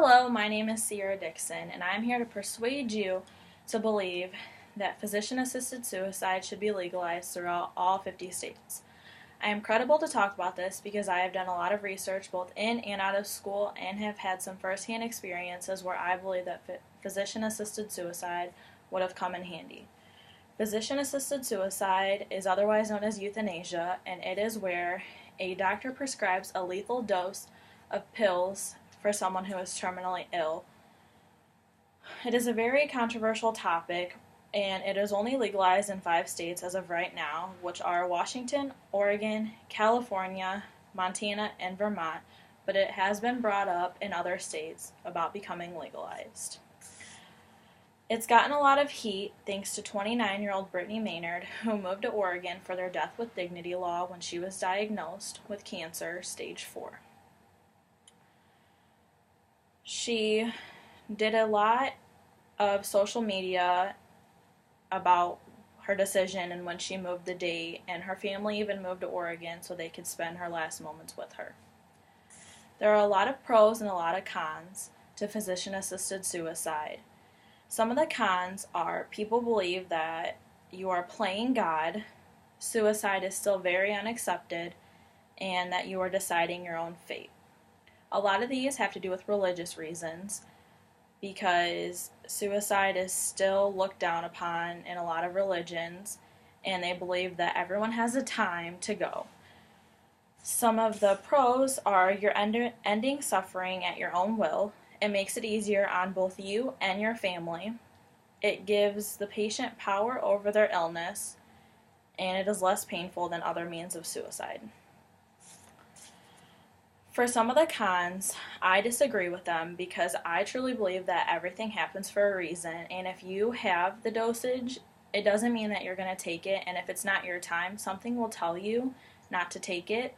Hello, my name is Sierra Dixon, and I'm here to persuade you to believe that physician-assisted suicide should be legalized throughout all 50 states. I am credible to talk about this because I have done a lot of research both in and out of school and have had some firsthand experiences where I believe that physician-assisted suicide would have come in handy. Physician-assisted suicide is otherwise known as euthanasia, and it is where a doctor prescribes a lethal dose of pills for someone who is terminally ill. It is a very controversial topic, and it is only legalized in 5 states as of right now, which are Washington, Oregon, California, Montana, and Vermont, but it has been brought up in other states about becoming legalized. It's gotten a lot of heat thanks to 29-year-old Brittany Maynard, who moved to Oregon for their Death with Dignity law when she was diagnosed with cancer, stage 4. She did a lot of social media about her decision and when she moved the date, and her family even moved to Oregon so they could spend her last moments with her. There are a lot of pros and a lot of cons to physician-assisted suicide. Some of the cons are people believe that you are playing God, suicide is still very unaccepted, and that you are deciding your own fate. A lot of these have to do with religious reasons because suicide is still looked down upon in a lot of religions, and they believe that everyone has a time to go. Some of the pros are you're ending suffering at your own will. It makes it easier on both you and your family. It gives the patient power over their illness, and it is less painful than other means of suicide. For some of the cons, I disagree with them because I truly believe that everything happens for a reason, and if you have the dosage, it doesn't mean that you're going to take it, and if it's not your time, something will tell you not to take it.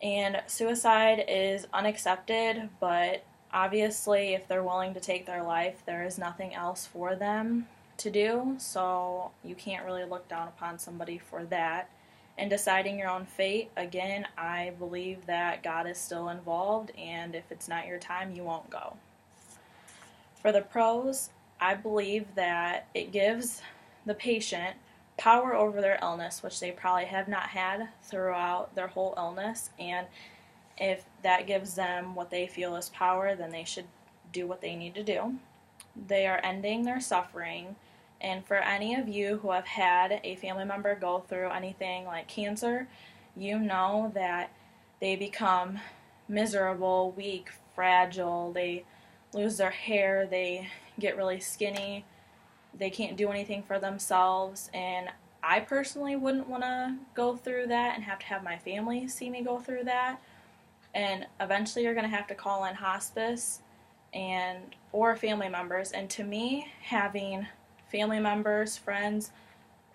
And suicide is unaccepted, but obviously if they're willing to take their life, there is nothing else for them to do, so you can't really look down upon somebody for that. In deciding your own fate, again, I believe that God is still involved, and if it's not your time, you won't go. For the pros, I believe that it gives the patient power over their illness, which they probably have not had throughout their whole illness, and if that gives them what they feel is power, then they should do what they need to do. They are ending their suffering. And for any of you who have had a family member go through anything like cancer, you know that they become miserable, weak, fragile, they lose their hair, they get really skinny, they can't do anything for themselves, and I personally wouldn't want to go through that and have to have my family see me go through that, and eventually you're going to have to call in hospice or family members, and to me, having family members, friends,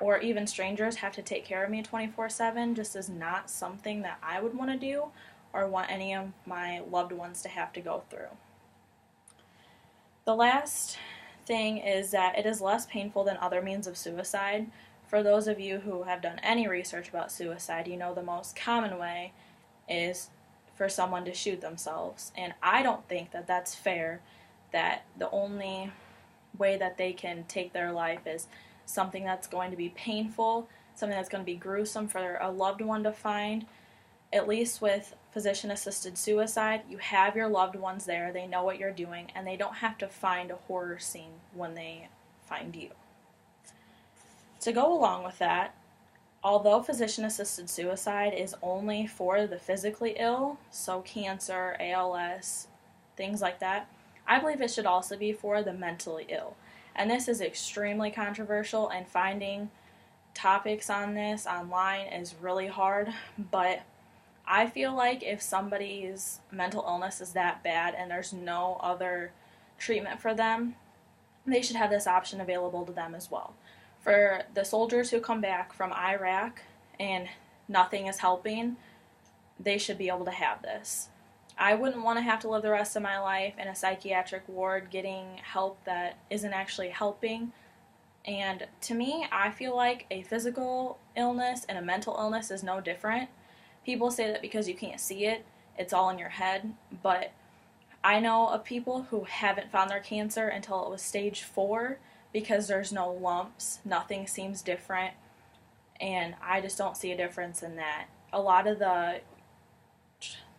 or even strangers have to take care of me 24/7 just is not something that I would want to do or want any of my loved ones to have to go through. The last thing is that it is less painful than other means of suicide. For those of you who have done any research about suicide, you know the most common way is for someone to shoot themselves, and I don't think that that's fair, that the only way that they can take their life is something that's going to be painful, something that's going to be gruesome for a loved one to find. At least with physician-assisted suicide, you have your loved ones there, they know what you're doing, and they don't have to find a horror scene when they find you. To go along with that, although physician-assisted suicide is only for the physically ill, so cancer, ALS, things like that, I believe it should also be for the mentally ill. And this is extremely controversial, and finding topics on this online is really hard, but I feel like if somebody's mental illness is that bad and there's no other treatment for them, they should have this option available to them as well. For the soldiers who come back from Iraq and nothing is helping, they should be able to have this. I wouldn't want to have to live the rest of my life in a psychiatric ward getting help that isn't actually helping. And to me, I feel like a physical illness and a mental illness is no different. People say that because you can't see it, it's all in your head, but I know of people who haven't found their cancer until it was stage 4 because there's no lumps, nothing seems different, and I just don't see a difference in that. A lot of the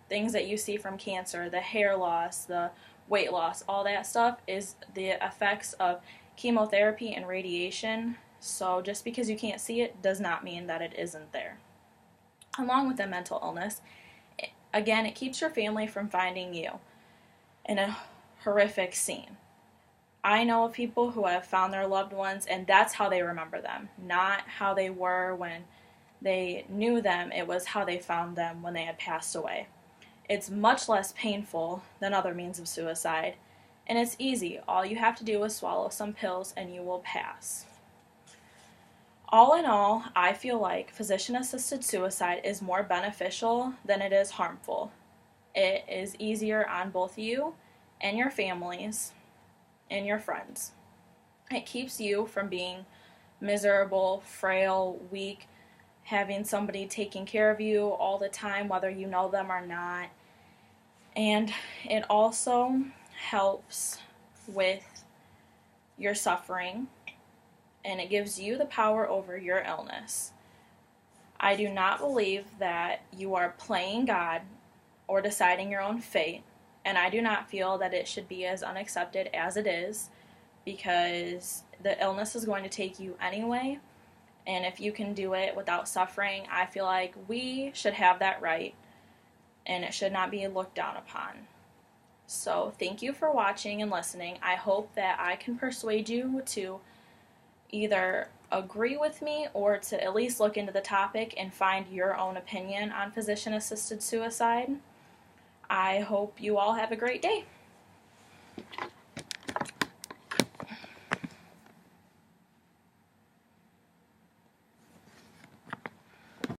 things that you see from cancer, the hair loss, the weight loss, all that stuff is the effects of chemotherapy and radiation. So just because you can't see it does not mean that it isn't there. Along with the mental illness, again, it keeps your family from finding you in a horrific scene. I know of people who have found their loved ones and that's how they remember them, not how they were when they knew them. It was how they found them when they had passed away. It's much less painful than other means of suicide, and it's easy. All you have to do is swallow some pills and you will pass. All in all, I feel like physician-assisted suicide is more beneficial than it is harmful. It is easier on both you and your families and your friends. It keeps you from being miserable, frail, weak, having somebody taking care of you all the time, whether you know them or not. And it also helps with your suffering, and it gives you the power over your illness. I do not believe that you are playing God or deciding your own fate, and I do not feel that it should be as unaccepted as it is, because the illness is going to take you anyway. And if you can do it without suffering, I feel like we should have that right, and it should not be looked down upon. So thank you for watching and listening. I hope that I can persuade you to either agree with me or to at least look into the topic and find your own opinion on physician-assisted suicide. I hope you all have a great day.